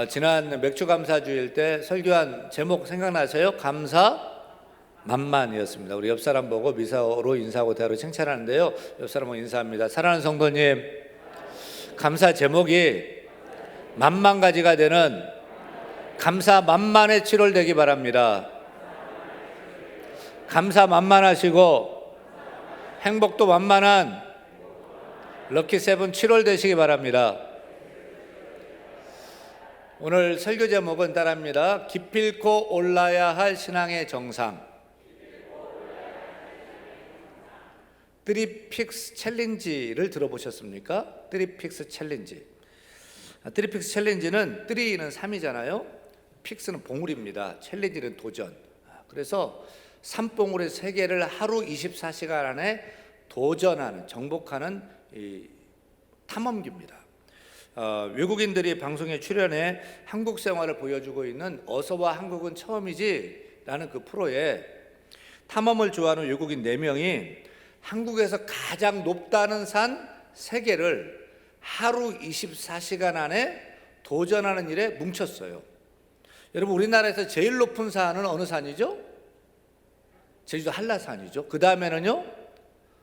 지난 맥주 감사주일 때 설교한 제목 생각나세요? 감사 만만이었습니다. 우리 옆 사람 보고 미사로 인사하고 대화로 칭찬하는데요. 옆 사람 보고 인사합니다. 사랑하는 성도님, 감사 제목이 만만가지가 되는 감사 만만의 7월 되기 바랍니다. 감사 만만하시고 행복도 만만한 럭키 세븐 7월 되시기 바랍니다. 오늘 설교 제목은 따라합니다. 기필코 올라야 할 신앙의 정상. 트리픽스 챌린지를 들어보셨습니까? 트리픽스 챌린지. 트리픽스 챌린지는 3는 3이잖아요. 픽스는 봉우리입니다. 챌린지는 도전. 그래서 3봉우리 3개를 하루 24시간 안에 도전하는, 정복하는 이 탐험기입니다. 외국인들이 방송에 출연해 한국 생활을 보여주고 있는 어서와 한국은 처음이지 라는 그 프로에 탐험을 좋아하는 외국인 4명이 한국에서 가장 높다는 산 3개를 하루 24시간 안에 도전하는 일에 뭉쳤어요. 여러분, 우리나라에서 제일 높은 산은 어느 산이죠? 제주도 한라산이죠. 그 다음에는요,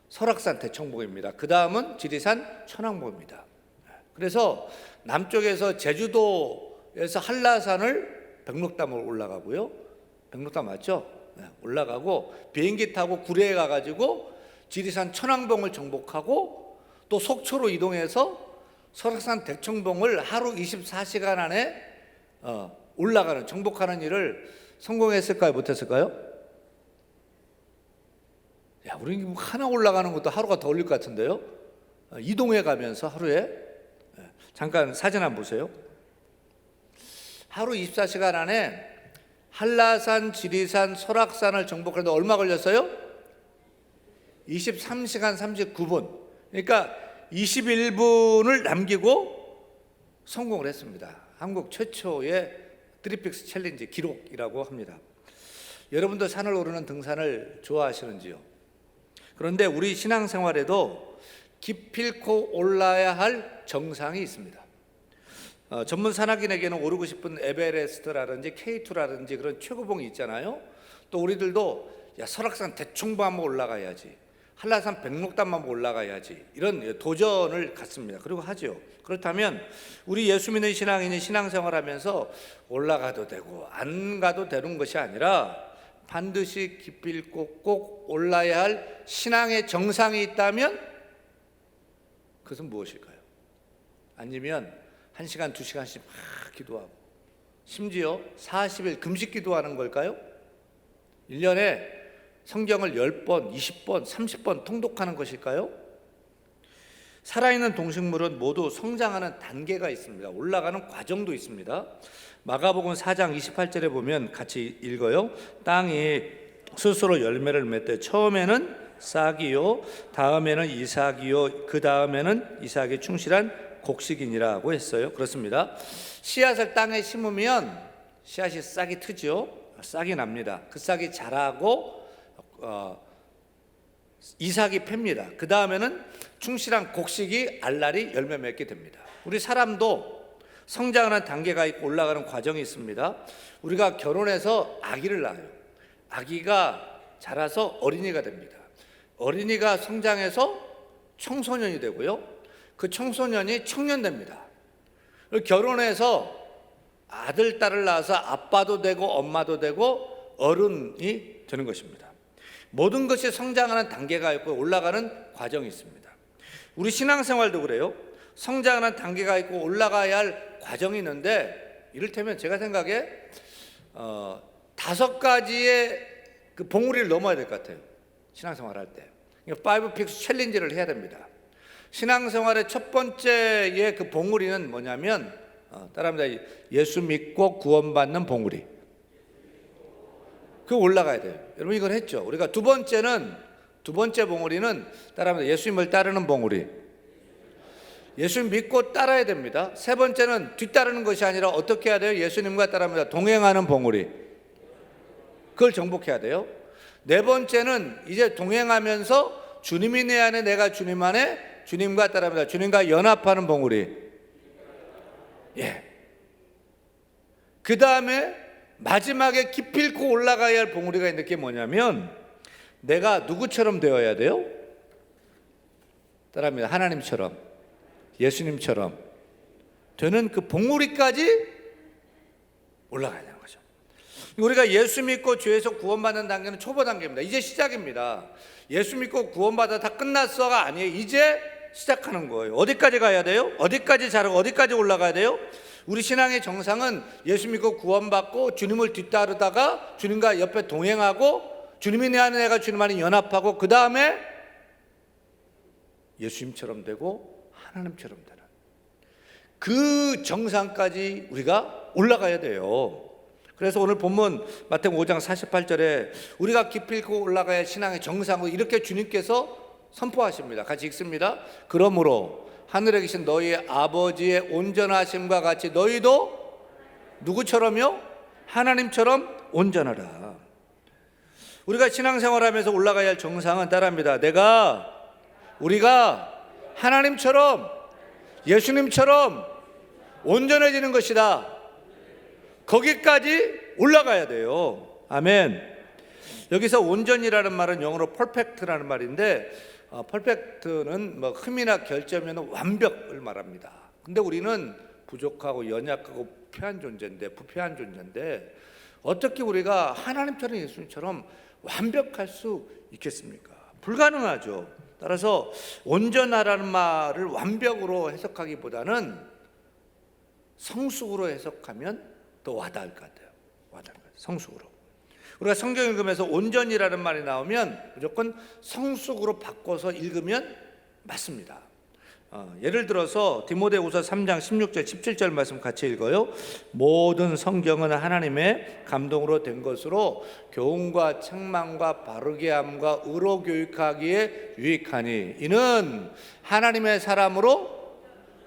설악산 대청봉입니다. 그 다음은 지리산 천왕봉입니다. 그래서 남쪽에서 제주도에서 한라산을 백록담을 올라가고요. 백록담 맞죠? 네, 올라가고 비행기 타고 구례에 가가지고 지리산 천왕봉을 정복하고 또 속초로 이동해서 설악산 대청봉을 하루 24시간 안에 올라가는, 정복하는 일을 성공했을까요? 못했을까요? 야, 우리 하나 올라가는 것도 하루가 더 걸릴 것 같은데요? 이동해 가면서 하루에. 잠깐 사진 한번 보세요. 하루 24시간 안에 한라산, 지리산, 설악산을 정복하는데 얼마 걸렸어요? 23시간 39분. 그러니까 21분을 남기고 성공을 했습니다. 한국 최초의 트리픽스 챌린지 기록이라고 합니다. 여러분도 산을 오르는 등산을 좋아하시는지요? 그런데 우리 신앙생활에도 기필코 올라야 할 정상이 있습니다. 전문 산악인에게는 오르고 싶은 에베레스트라든지 K2라든지 그런 최고봉이 있잖아요. 또 우리들도 설악산 대청봉 한번 올라가야지, 한라산 백록담 한번 올라가야지, 이런 도전을 갖습니다. 그리고 하죠. 그렇다면 우리 예수 믿는 신앙인이 신앙생활하면서 올라가도 되고 안 가도 되는 것이 아니라 반드시 기필코 꼭 올라야 할 신앙의 정상이 있다면 그것은 무엇일까요? 아니면 1시간, 2시간씩 막 기도하고 심지어 40일 금식 기도하는 걸까요? 1년에 성경을 10번, 20번, 30번 통독하는 것일까요? 살아있는 동식물은 모두 성장하는 단계가 있습니다. 올라가는 과정도 있습니다. 마가복음 4장 28절에 보면 같이 읽어요. 땅이 스스로 열매를 맺되 처음에는 싹이요, 다음에는 이삭이요, 그 다음에는 이삭의 충실한 곡식이니라고 했어요. 그렇습니다. 씨앗을 땅에 심으면 씨앗이 싹이 트죠. 싹이 납니다. 그 싹이 자라고 이삭이 팹니다. 그 다음에는 충실한 곡식이 알알이 열매 맺게 됩니다. 우리 사람도 성장하는 단계가 있고 올라가는 과정이 있습니다. 우리가 결혼해서 아기를 낳아요. 아기가 자라서 어린이가 됩니다. 어린이가 성장해서 청소년이 되고요. 그 청소년이 청년 됩니다. 결혼해서 아들, 딸을 낳아서 아빠도 되고 엄마도 되고 어른이 되는 것입니다. 모든 것이 성장하는 단계가 있고 올라가는 과정이 있습니다. 우리 신앙생활도 그래요. 성장하는 단계가 있고 올라가야 할 과정이 있는데, 이를테면 제가 생각에 5가지의 그 봉우리를 넘어야 될 것 같아요. 신앙생활 할 때. 5픽스 챌린지를 해야 됩니다. 신앙생활의 첫 번째의 그 봉우리는 뭐냐면, 따라합니다. 예수 믿고 구원받는 봉우리. 그거 올라가야 돼요. 여러분 이걸 했죠. 우리가 두 번째 봉우리는 따라합니다. 예수님을 따르는 봉우리. 예수님 믿고 따라야 됩니다. 세 번째는 뒤따르는 것이 아니라 어떻게 해야 돼요? 예수님과 따라합니다. 동행하는 봉우리. 그걸 정복해야 돼요. 네 번째는 이제 동행하면서 주님이 내 안에, 내가 주님 안에, 주님과 따라합니다. 주님과 연합하는 봉우리. 예. 그 다음에 마지막에 기필코 올라가야 할 봉우리가 있는 게 뭐냐면, 내가 누구처럼 되어야 돼요? 따라합니다. 하나님처럼, 예수님처럼 되는 그 봉우리까지 올라가야 되는 거죠. 우리가 예수 믿고 죄에서 구원받는 단계는 초보 단계입니다. 이제 시작입니다. 예수 믿고 구원받아 다 끝났어가 아니에요. 이제 시작하는 거예요. 어디까지 가야 돼요? 어디까지 자라고 어디까지 올라가야 돼요? 우리 신앙의 정상은 예수 믿고 구원받고 주님을 뒤따르다가 주님과 옆에 동행하고 주님이 내 안에, 내가 주님 안에 연합하고 그 다음에 예수님처럼 되고 하나님처럼 되는 그 정상까지 우리가 올라가야 돼요. 그래서 오늘 본문 마태복음 5장 48절에 우리가 기필코 올라가야 신앙의 정상으로 이렇게 주님께서 선포하십니다. 같이 읽습니다. 그러므로 하늘에 계신 너희의 아버지의 온전하심과 같이 너희도 누구처럼요? 하나님처럼 온전하라. 우리가 신앙생활하면서 올라가야 할 정상은 따라합니다. 우리가 하나님처럼, 예수님처럼 온전해지는 것이다. 거기까지 올라가야 돼요. 아멘. 여기서 온전이라는 말은 영어로 perfect라는 말인데, perfect는 뭐 흠이나 결점이 없는 완벽을 말합니다. 근데 우리는 부족하고 연약하고 부패한 존재인데 어떻게 우리가 하나님처럼 예수님처럼 완벽할 수 있겠습니까? 불가능하죠. 따라서 온전하라는 말을 완벽으로 해석하기보다는 성숙으로 해석하면 더 와닿을 것 같아요. 성숙으로. 우리가 성경 읽으면서 온전이라는 말이 나오면 무조건 성숙으로 바꿔서 읽으면 맞습니다. 예를 들어서 디모데후서 3장 16절 17절 말씀 같이 읽어요. 모든 성경은 하나님의 감동으로 된 것으로 교훈과 책망과 바르게 함과 의로 교육하기에 유익하니 이는 하나님의 사람으로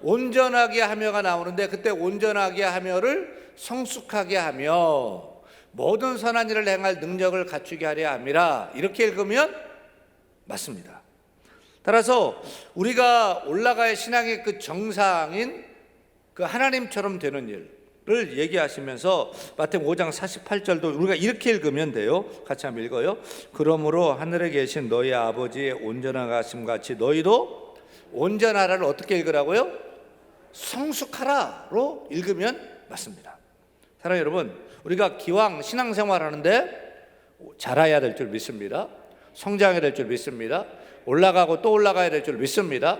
온전하게 하며가 나오는데, 그때 온전하게 하며를 성숙하게 하며 모든 선한 일을 행할 능력을 갖추게 하려 함이라. 이렇게 읽으면 맞습니다. 따라서 우리가 올라가야 신앙의 그 정상인 그 하나님처럼 되는 일을 얘기하시면서 마태복음 5장 48절도 우리가 이렇게 읽으면 돼요. 같이 한번 읽어요. 그러므로 하늘에 계신 너희 아버지의 온전하심 같이 너희도 온전하라를 어떻게 읽으라고요? 성숙하라로 읽으면 맞습니다. 사랑하는 여러분, 우리가 기왕 신앙생활 하는데 자라야 될 줄 믿습니다. 성장해야 될 줄 믿습니다. 올라가고 또 올라가야 될 줄 믿습니다.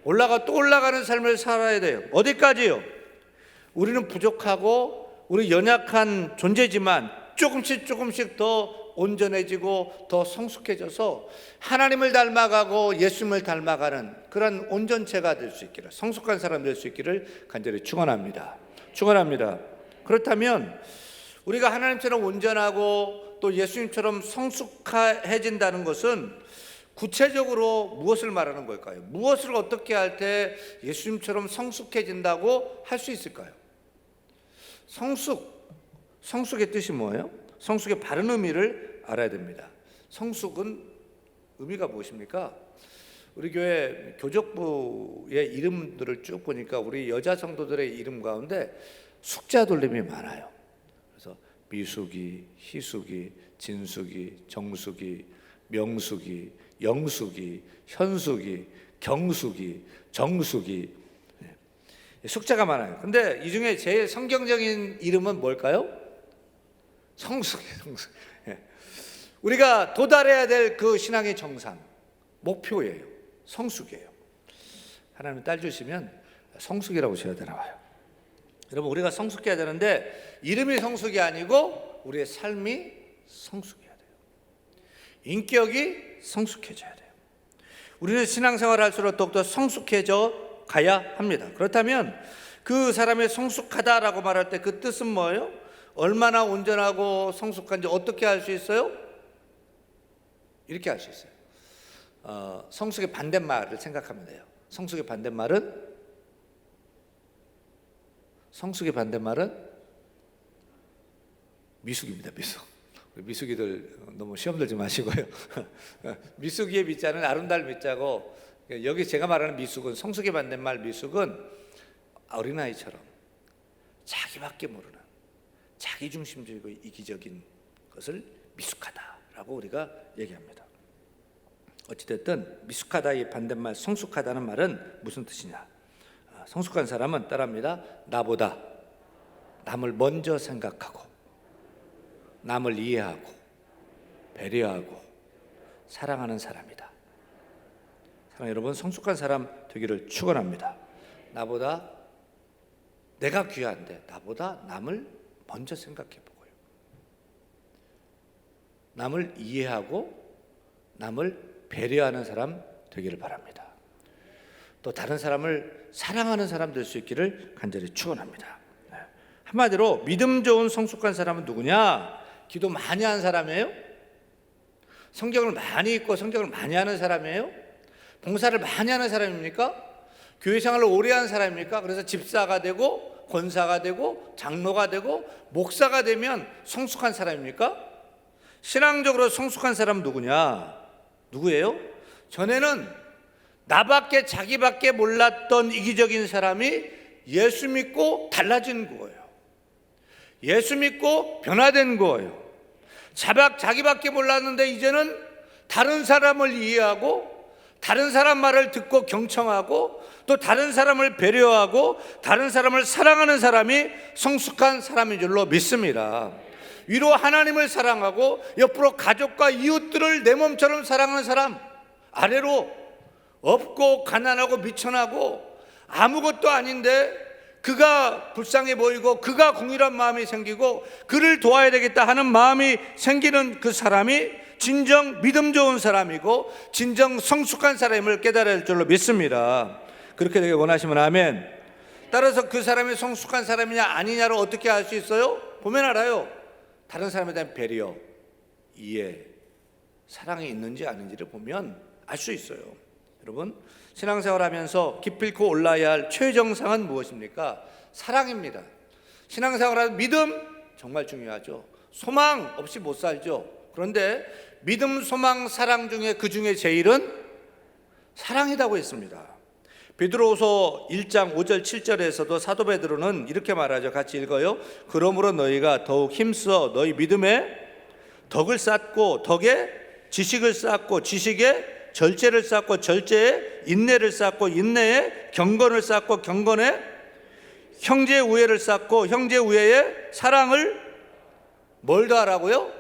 올라가 또 올라가는 삶을 살아야 돼요. 어디까지요? 우리는 부족하고 우리 연약한 존재지만 조금씩 더 온전해지고 더 성숙해져서 하나님을 닮아가고 예수님을 닮아가는 그런 온전체가 될 수 있기를, 성숙한 사람 될 수 있기를 간절히 축원합니다. 그렇다면 우리가 하나님처럼 온전하고 또 예수님처럼 성숙해진다는 것은 구체적으로 무엇을 말하는 걸까요? 무엇을 어떻게 할 때 예수님처럼 성숙해진다고 할 수 있을까요? 성숙의 뜻이 뭐예요? 성숙의 바른 의미를 알아야 됩니다. 성숙은 의미가 무엇입니까? 우리 교회 교적부의 이름들을 쭉 보니까 우리 여자 성도들의 이름 가운데 숙자 돌림이 많아요. 그래서 미숙이, 희숙이, 진숙이, 정숙이, 명숙이, 영숙이, 현숙이, 경숙이, 정숙이, 숙자가 많아요. 근데 이 중에 제일 성경적인 이름은 뭘까요? 성숙이에요. 성숙. 우리가 도달해야 될 그 신앙의 정상, 목표예요. 성숙이에요. 하나님 딸 주시면 성숙이라고 지어져 나와요. 여러분, 우리가 성숙해야 되는데 이름이 성숙이 아니고 우리의 삶이 성숙해야 돼요. 인격이 성숙해져야 돼요. 우리는 신앙생활을 할수록 더욱더 성숙해져 가야 합니다. 그렇다면 그 사람의 성숙하다라고 말할 때 그 뜻은 뭐예요? 얼마나 온전하고 성숙한지 어떻게 알 수 있어요? 이렇게 알 수 있어요. 성숙의 반대말을 생각하면 돼요. 성숙의 반대말은 미숙입니다. 미숙. 미숙이들 너무 시험 들지 마시고요. 미숙이의 미자는 아름다울 미자고, 여기 제가 말하는 미숙은, 성숙의 반대말 미숙은 어린아이처럼 자기밖에 모르는 자기중심적이고 이기적인 것을 미숙하다라고 우리가 얘기합니다. 어찌됐든 미숙하다의 반대말 성숙하다는 말은 무슨 뜻이냐? 성숙한 사람은 따라합니다. 나보다 남을 먼저 생각하고 남을 이해하고 배려하고 사랑하는 사람이다. 사랑 여러분, 성숙한 사람 되기를 축원합니다. 나보다, 내가 귀한데 나보다 남을 먼저 생각해 보고요, 남을 이해하고 남을 배려하는 사람 되기를 바랍니다. 또 다른 사람을 사랑하는 사람 될 수 있기를 간절히 축원합니다. 한마디로 믿음 좋은 성숙한 사람은 누구냐? 기도 많이 하는 사람이에요? 성경을 많이 읽고 성경을 많이 하는 사람이에요? 봉사를 많이 하는 사람입니까? 교회 생활을 오래 한 사람입니까? 그래서 집사가 되고 권사가 되고 장로가 되고 목사가 되면 성숙한 사람입니까? 신앙적으로 성숙한 사람은 누구냐? 누구예요? 전에는 나밖에 자기밖에 몰랐던 이기적인 사람이 예수 믿고 달라진 거예요. 예수 믿고 변화된 거예요. 자기밖에 몰랐는데 이제는 다른 사람을 이해하고 다른 사람 말을 듣고 경청하고 또 다른 사람을 배려하고 다른 사람을 사랑하는 사람이 성숙한 사람인 줄로 믿습니다. 위로 하나님을 사랑하고 옆으로 가족과 이웃들을 내 몸처럼 사랑하는 사람, 아래로 없고 가난하고 미천하고 아무것도 아닌데 그가 불쌍해 보이고 그가 공일한 마음이 생기고 그를 도와야 되겠다 하는 마음이 생기는 그 사람이 진정 믿음 좋은 사람이고 진정 성숙한 사람임을 깨달아야 할 줄로 믿습니다. 그렇게 되길 원하시면 아멘. 따라서 그 사람이 성숙한 사람이냐 아니냐를 어떻게 알 수 있어요? 보면 알아요. 다른 사람에 대한 배려, 이해, 사랑이 있는지 아닌지를 보면 알 수 있어요. 여러분, 신앙생활하면서 기필코 올라야 할 최정상은 무엇입니까? 사랑입니다. 신앙생활하는 믿음 정말 중요하죠. 소망 없이 못 살죠. 그런데 믿음, 소망, 사랑 중에 그 중에 제일은 사랑이라고 했습니다. 베드로후서 1장 5절 7절에서도 사도 베드로는 이렇게 말하죠. 같이 읽어요. 그러므로 너희가 더욱 힘써 너희 믿음에 덕을 쌓고 덕에 지식을 쌓고 지식에 절제를 쌓고 절제에 인내를 쌓고 인내에 경건을 쌓고 경건에 형제 우애를 쌓고 형제 우애에 사랑을 뭘 더하라고요?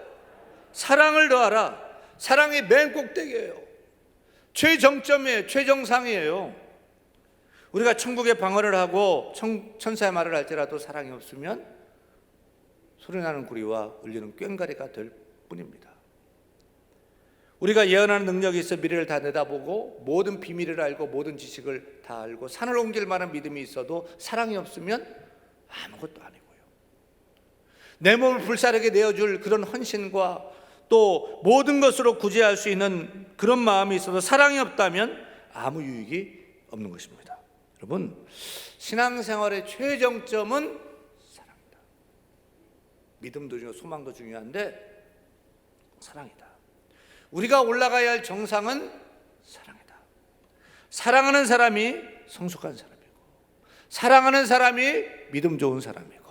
사랑을 더하라. 사랑이 맨 꼭대기예요. 최정점이에요. 최정상이에요. 우리가 천국의 방언을 하고 천사의 말을 할지라도 사랑이 없으면 소리나는 구리와 울리는 꽹과리가 될 뿐입니다. 우리가 예언하는 능력이 있어 미래를 다 내다보고 모든 비밀을 알고 모든 지식을 다 알고 산을 옮길 만한 믿음이 있어도 사랑이 없으면 아무것도 아니고요. 내 몸을 불사르게 내어줄 그런 헌신과 또 모든 것으로 구제할 수 있는 그런 마음이 있어도 사랑이 없다면 아무 유익이 없는 것입니다. 여러분, 신앙생활의 최정점은 사랑이다. 믿음도 중요하고 소망도 중요한데 사랑이다. 우리가 올라가야 할 정상은 사랑이다. 사랑하는 사람이 성숙한 사람이고 사랑하는 사람이 믿음 좋은 사람이고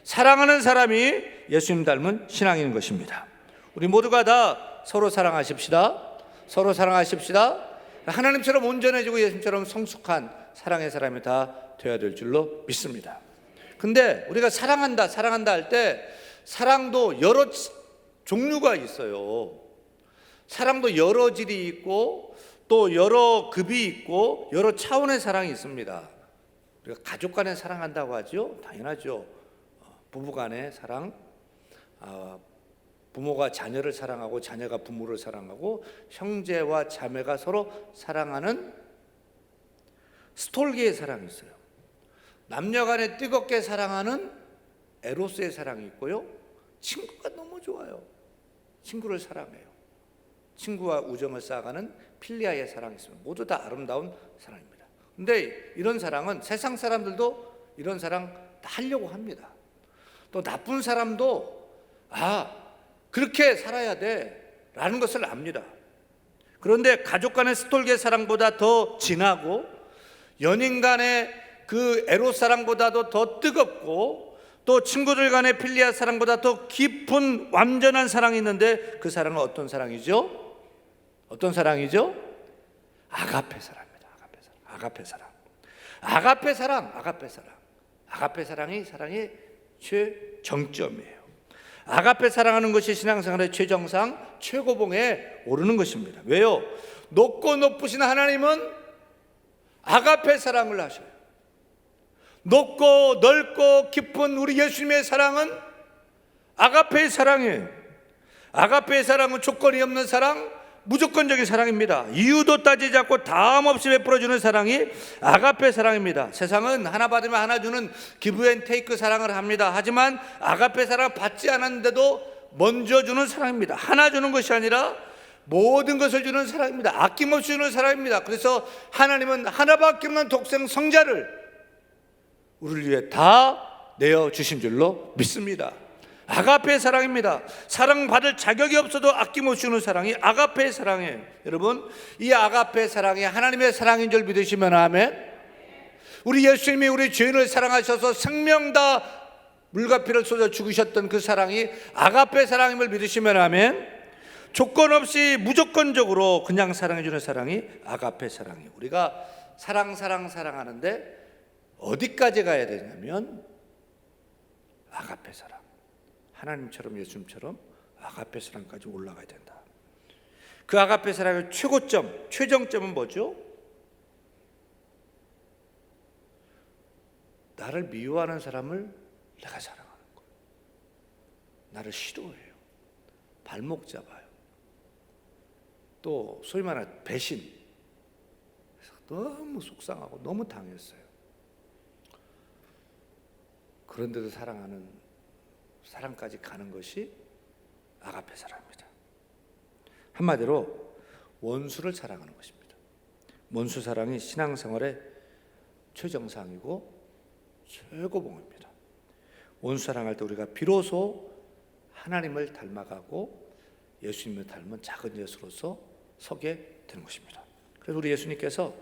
사랑하는 사람이 예수님 닮은 신앙인 것입니다. 우리 모두가 다 서로 사랑하십시다. 서로 사랑하십시다. 하나님처럼 온전해지고 예수님처럼 성숙한 사랑의 사람이 다 되어야 될 줄로 믿습니다. 근데 우리가 사랑한다 할 때 사랑도 여러 종류가 있어요. 사랑도 여러 질이 있고 또 여러 급이 있고 여러 차원의 사랑이 있습니다. 우리가 가족 간에 사랑한다고 하죠. 당연하죠. 부부 간의 사랑, 부모가 자녀를 사랑하고 자녀가 부모를 사랑하고 형제와 자매가 서로 사랑하는 스톨기의 사랑이 있어요. 남녀 간에 뜨겁게 사랑하는 에로스의 사랑이 있고요. 친구가 너무 좋아요. 친구를 사랑해요. 친구와 우정을 쌓아가는 필리아의 사랑이 있습니다. 모두 다 아름다운 사랑입니다. 근데 이런 사랑은 세상 사람들도 이런 사랑 다 하려고 합니다. 또 나쁜 사람도 그렇게 살아야 돼라는 것을 압니다. 그런데 가족 간의 스톨게 사랑보다 더 진하고 연인 간의 그 에로스 사랑보다도 더 뜨겁고 또 친구들 간의 필리아 사랑보다 더 깊은 완전한 사랑이 있는데 그 사랑은 어떤 사랑이죠? 어떤 사랑이죠? 아가페 사랑입니다. 아가페 사랑. 아가페 사랑. 아가페 사랑이 사랑의 최정점이에요. 아가페 사랑하는 것이 신앙생활의 최정상, 최고봉에 오르는 것입니다. 왜요? 높고 높으신 하나님은 아가페 사랑을 하셔요. 높고 넓고 깊은 우리 예수님의 사랑은 아가페의 사랑이에요. 아가페의 사랑은 조건이 없는 사랑, 무조건적인 사랑입니다. 이유도 따지지 않고 다음 없이 베풀어주는 사랑이 아가페 사랑입니다. 세상은 하나 받으면 하나 주는 기브 앤 테이크 사랑을 합니다. 하지만 아가페 사랑 받지 않았는데도 먼저 주는 사랑입니다. 하나 주는 것이 아니라 모든 것을 주는 사랑입니다. 아낌없이 주는 사랑입니다. 그래서 하나님은 하나밖에 없는 독생 성자를 우리를 위해 다 내어주신 줄로 믿습니다. 아가페의 사랑입니다. 사랑받을 자격이 없어도 아낌없이 주는 사랑이 아가페의 사랑이에요. 여러분, 이 아가페의 사랑이 하나님의 사랑인 줄 믿으시면 아멘. 우리 예수님이 우리 죄인을 사랑하셔서 생명 다 물과 피를 쏟아 죽으셨던 그 사랑이 아가페의 사랑임을 믿으시면 아멘. 조건 없이 무조건적으로 그냥 사랑해 주는 사랑이 아가페 사랑이에요. 우리가 사랑하는데 어디까지 가야 되냐면 아가페 사랑, 하나님처럼 예수님처럼 아가페 사랑까지 올라가야 된다. 그 아가페 사랑의 최고점, 최정점은 뭐죠? 나를 미워하는 사람을 내가 사랑하는 거예요. 나를 싫어해요. 발목 잡아요. 또 소위 말하는 배신, 너무 속상하고 너무 당했어요. 그런데도 사랑하는 사랑까지 가는 것이 아가페 사랑입니다. 한마디로 원수를 사랑하는 것입니다. 원수 사랑이 신앙생활의 최정상이고 최고봉입니다. 원수 사랑할 때 우리가 비로소 하나님을 닮아가고 예수님을 닮은 작은 예수로서 서게 되는 것입니다. 그래서 우리 예수님께서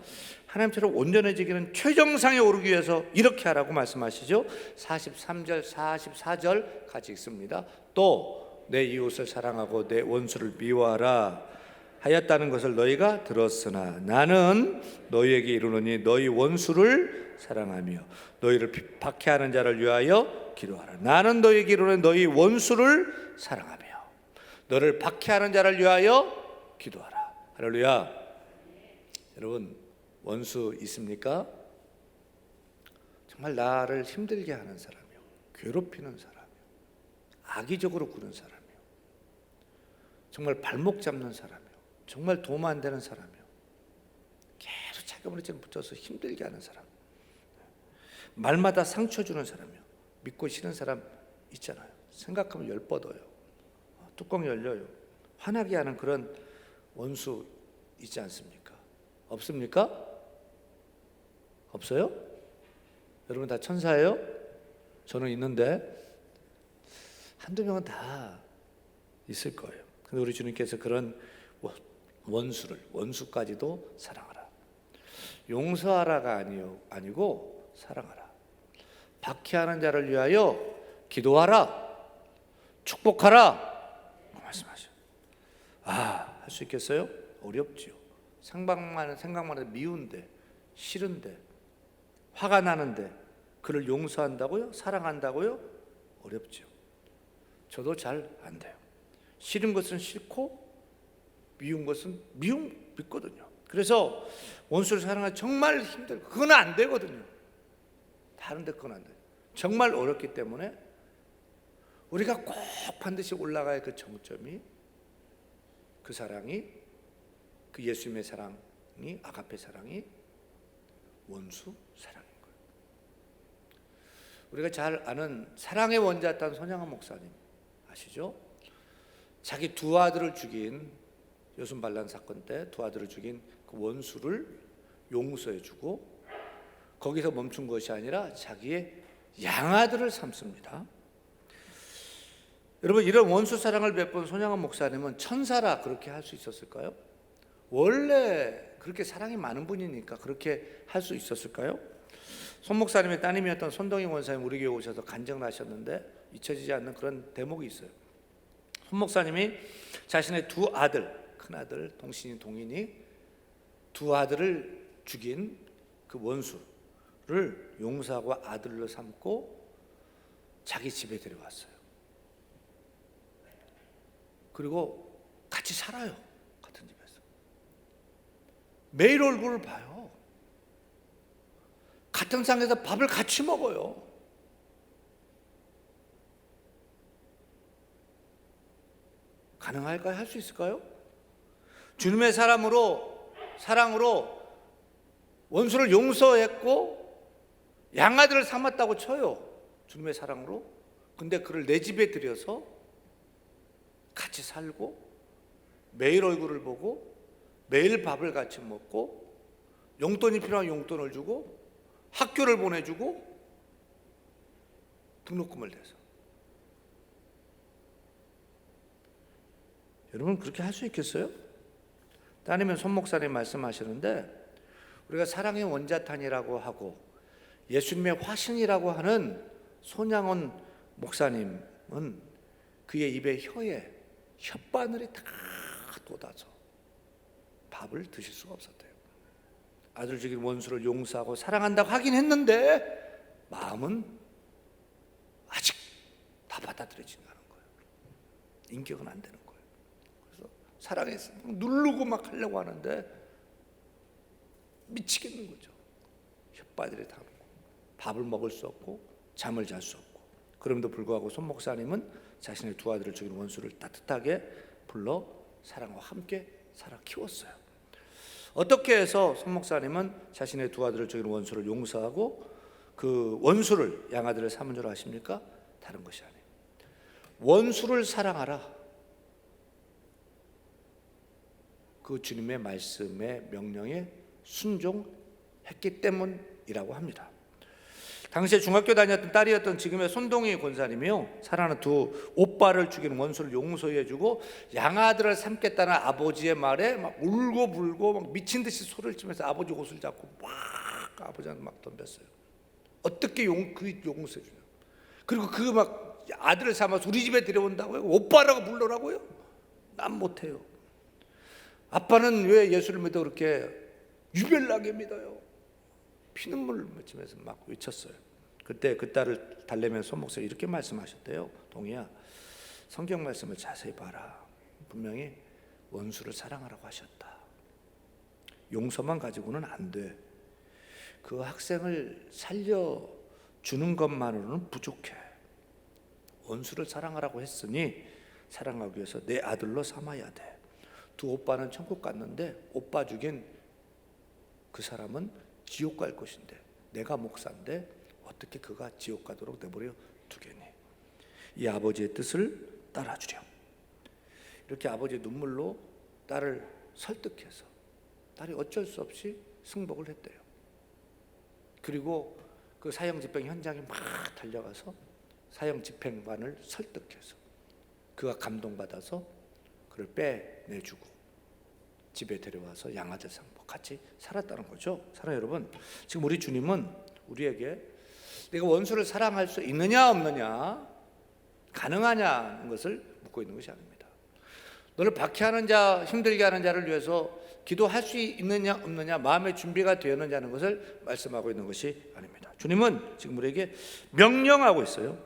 하나님처럼 온전해지기는 최정상에 오르기 위해서 이렇게 하라고 말씀하시죠. 43절 44절 같이 읽습니다. 또 내 이웃을 사랑하고 내 원수를 미워하라 하였다는 것을 너희가 들었으나 나는 너희에게 이르노니 너희 원수를 사랑하며 너희를 박해하는 자를 위하여 기도하라. 나는 너희에게 이르노니 너희 원수를 사랑하며 너를 박해하는 자를 위하여 기도하라. 할렐루야. 여러분, 원수 있습니까? 정말 나를 힘들게 하는 사람이요, 괴롭히는 사람이요, 악의적으로 구는 사람이요, 정말 발목 잡는 사람이요, 정말 도움 안 되는 사람이요, 계속 자기 머리채 붙여서 힘들게 하는 사람, 말마다 상처 주는 사람이요, 믿고 싫은 사람 있잖아요. 생각하면 열 뻗어요. 뚜껑 열려요. 화나게 하는 그런 원수 있지 않습니까? 없습니까? 없어요? 여러분 다 천사예요? 저는 있는데 한두 명은 다 있을 거예요. 근데 우리 주님께서 그런 원수까지도 사랑하라. 용서하라가 아니고 사랑하라. 박해하는 자를 위하여 기도하라. 축복하라. 말씀하셔. 할 수 있겠어요? 어렵지요. 생각만 해도 미운데, 싫은데, 화가 나는데 그를 용서한다고요? 사랑한다고요? 어렵죠. 저도 잘 안 돼요. 싫은 것은 싫고 미운 것은 믿거든요. 그래서 원수를 사랑하기 정말 힘들고 그건 안 되거든요. 다른데 그건 안 돼요. 정말 어렵기 때문에 우리가 꼭 반드시 올라가야 그 정점이, 그 사랑이, 그 예수님의 사랑이, 아가페 사랑이 원수 사랑인 거예요. 우리가 잘 아는 사랑의 원자였던 손양원 목사님 아시죠? 자기 두 아들을 죽인 요순반란 사건 때 두 아들을 죽인 그 원수를 용서해주고 거기서 멈춘 것이 아니라 자기의 양아들을 삼습니다. 여러분, 이런 원수 사랑을 베푼 손양원 목사님은 천사라 그렇게 할 수 있었을까요? 원래 그렇게 사랑이 많은 분이니까 그렇게 할 수 있었을까요? 손 목사님의 따님이었던 손동희 원사님 우리 교회 오셔서 간증을 하셨는데 잊혀지지 않는 그런 대목이 있어요. 손 목사님이 자신의 두 아들, 큰 아들 동신이 동인이 두 아들을 죽인 그 원수를 용서하고 아들로 삼고 자기 집에 데려왔어요. 그리고 같이 살아요. 같은 집에서. 매일 얼굴을 봐요. 같은 상에서 밥을 같이 먹어요. 가능할까요? 할 수 있을까요? 주님의 사랑으로 원수를 용서했고 양아들을 삼았다고 쳐요. 주님의 사랑으로. 근데 그를 내 집에 들여서 같이 살고 매일 얼굴을 보고 매일 밥을 같이 먹고 용돈이 필요한 용돈을 주고 학교를 보내주고 등록금을 내서. 여러분, 그렇게 할 수 있겠어요? 따님은 손 목사님 말씀하시는데 우리가 사랑의 원자탄이라고 하고 예수님의 화신이라고 하는 손양원 목사님은 그의 입에 혀에 혓바늘이 다 돋아서 밥을 드실 수가 없었대요. 아들 죽인 원수를 용서하고 사랑한다고 하긴 했는데 마음은 아직 다 받아들여지지 않은 거예요. 인격은 안 되는 거예요. 그래서 사랑해서 누르고 막 하려고 하는데 미치겠는 거죠. 혓바늘이 다 밥을 먹을 수 없고 잠을 잘 수 없고. 그럼에도 불구하고 손 목사님은 자신의 두 아들을 죽인 원수를 따뜻하게 불러 사랑과 함께 살아 키웠어요. 어떻게 해서 손 목사님은 자신의 두 아들을 죽인 원수를 용서하고 그 원수를 양아들을 삼은 줄 아십니까? 다른 것이 아니에요. 원수를 사랑하라. 그 주님의 말씀의 명령에 순종했기 때문이라고 합니다. 당시에 중학교 다녔던 딸이었던 지금의 손동희 권사님이요, 사랑하는 두 오빠를 죽이는 원수를 용서해주고 양아들을 삼겠다는 아버지의 말에 막 울고불고 막 미친 듯이 소리를 치면서 아버지 옷을 잡고 막 아버지한테 막 덤볐어요. 어떻게 용서해주냐? 그리고 그 막 아들을 삼아서 우리 집에 데려온다고요? 오빠라고 불러라고요? 난 못해요. 아빠는 왜 예수를 믿어 그렇게 유별나게 믿어요? 피눈물을 맺으면서 막 외쳤어요. 그때 그 딸을 달래면서 손 목사님 이렇게 말씀하셨대요. 동희야, 성경 말씀을 자세히 봐라. 분명히 원수를 사랑하라고 하셨다. 용서만 가지고는 안 돼. 그 학생을 살려주는 것만으로는 부족해. 원수를 사랑하라고 했으니 사랑하기 위해서 내 아들로 삼아야 돼. 두 오빠는 천국 갔는데 오빠 죽인 그 사람은 지옥 갈 것인데 내가 목사인데 어떻게 그가 지옥 가도록 내버려 두겠니? 이 아버지의 뜻을 따라주렴. 이렇게 아버지의 눈물로 딸을 설득해서 딸이 어쩔 수 없이 승복을 했대요. 그리고 그 사형집행 현장에 막 달려가서 사형집행관을 설득해서 그가 감동받아서 그를 빼내주고 집에 데려와서 양아들 상복 같이 살았다는 거죠. 사랑하는 여러분, 지금 우리 주님은 우리에게 내가 원수를 사랑할 수 있느냐 없느냐, 가능하냐는 것을 묻고 있는 것이 아닙니다. 너를 박해하는 자, 힘들게 하는 자를 위해서 기도할 수 있느냐 없느냐, 마음의 준비가 되었느냐는 것을 말씀하고 있는 것이 아닙니다. 주님은 지금 우리에게 명령하고 있어요.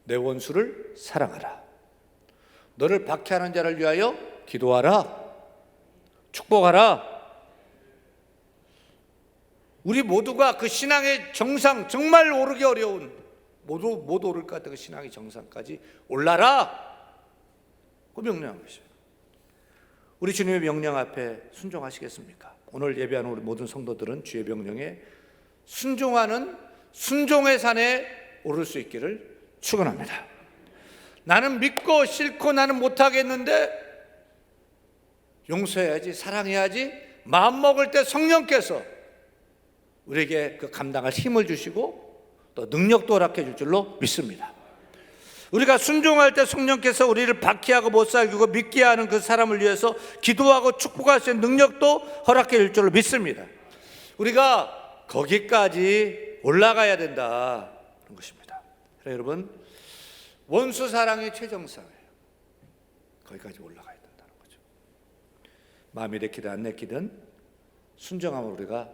내 원수를 사랑하라. 너를 박해하는 자를 위하여 기도하라. 축복하라. 우리 모두가 그 신앙의 정상, 정말 오르기 어려운, 못 오를 것 같은 그 신앙의 정상까지 올라라. 그 명령한 것이에요. 우리 주님의 명령 앞에 순종하시겠습니까? 오늘 예배하는 우리 모든 성도들은 주의 명령에 순종하는 순종의 산에 오를 수 있기를 축원합니다. 나는 믿고 싫고 나는 못하겠는데 용서해야지, 사랑해야지, 마음먹을 때 성령께서 우리에게 그 감당할 힘을 주시고 또 능력도 허락해 줄 줄로 믿습니다. 우리가 순종할 때 성령께서 우리를 박해하고 못 살기고 믿게 하는 그 사람을 위해서 기도하고 축복할 수 있는 능력도 허락해 줄 줄로 믿습니다. 우리가 거기까지 올라가야 된다는 것입니다. 여러분, 원수 사랑의 최정상이에요. 거기까지 올라가야 된다는 거죠. 마음이 내키든 안 내키든 순종하면 우리가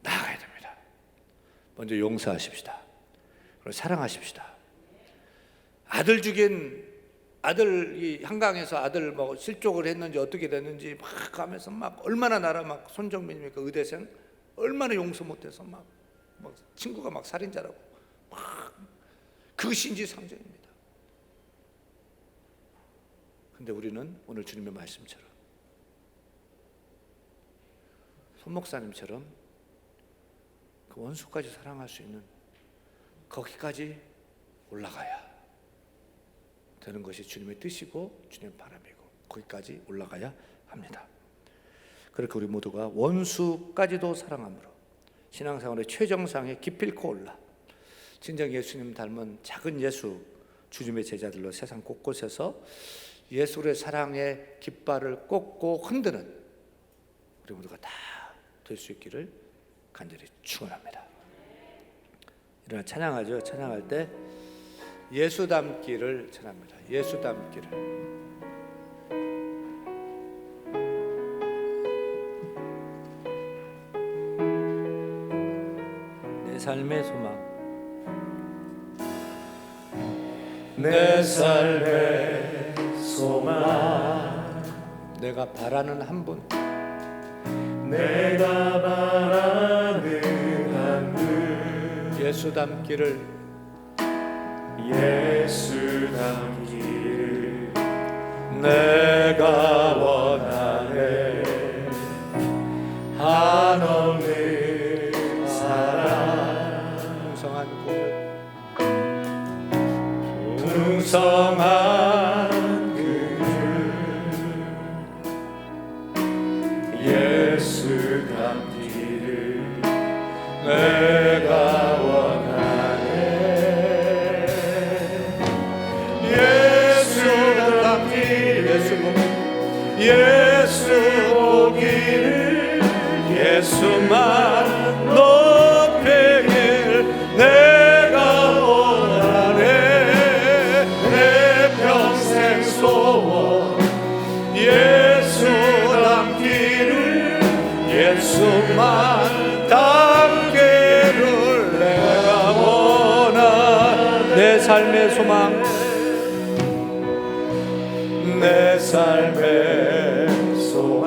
나아가야 됩니다. 먼저 용서하십시다. 그리고 사랑하십시다. 아들 죽인 아들, 이 한강에서 아들 뭐 실족을 했는지 어떻게 됐는지 막 하면서 막 얼마나 나라 막 손정민입니까 의대생 얼마나 용서 못해서 막 친구가 막 살인자라고 막 그것이 인지상정입니다. 근데 우리는 오늘 주님의 말씀처럼 손 목사님처럼 그 원수까지 사랑할 수 있는 거기까지 올라가야 되는 것이 주님의 뜻이고 주님의 바람이고 거기까지 올라가야 합니다. 그렇게 우리 모두가 원수까지도 사랑함으로 신앙생활의 최정상에 기필코 올라 진정 예수님 닮은 작은 예수 주님의 제자들로 세상 곳곳에서 예수의 사랑의 깃발을 꽂고 흔드는 우리 모두가 다 될 수 있기를 간절히 축원합니다. 일어나 찬양하죠. 찬양할 때 예수 닮기를 찬합니다. 예수 닮기를. 내 삶의 소망, 내 삶의 소망, 내가 바라는 한 분, 내가 바라는 한 분, 예수 닮기를, 예수 닮기를 내가 원하네. 한없는 사랑, 풍성한 공연, 풍성한 그늘, 예수 닮기를 내가 원하네. 예수 닮기를, 예수 보기를, 예수만 높이길 내가 원하네. 내 평생 소원 예수 닮기를, 예수만 닮기를 내가 원하네. 내 삶의 소망, 내 삶의 소망,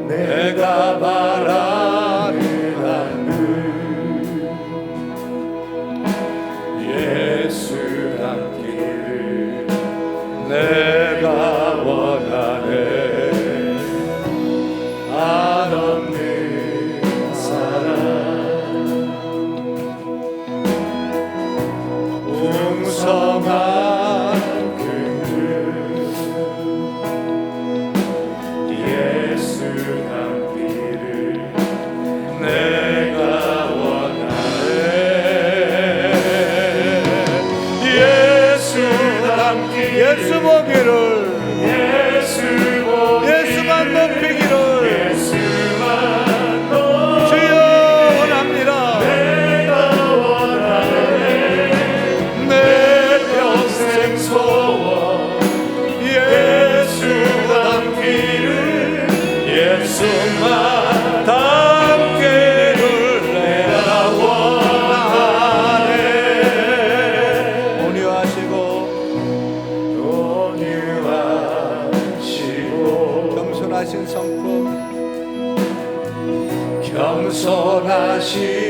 내가 바라는 한 분, 예수 닮기를 내가 원하네. 한없는 사랑, 풍성한 그늘, 예수 닮기를 내가 원하네. 예수 닮기를, 예수 보기를, 예수만 높이기를, 예수만 높이기를 주여 원합니다. 내가 원하네. 내 평생 소원 예수 닮기를, 예수만 닮기를 내가 원하네. 온유하시고 온유하시고 겸손하신 성품, 겸손하신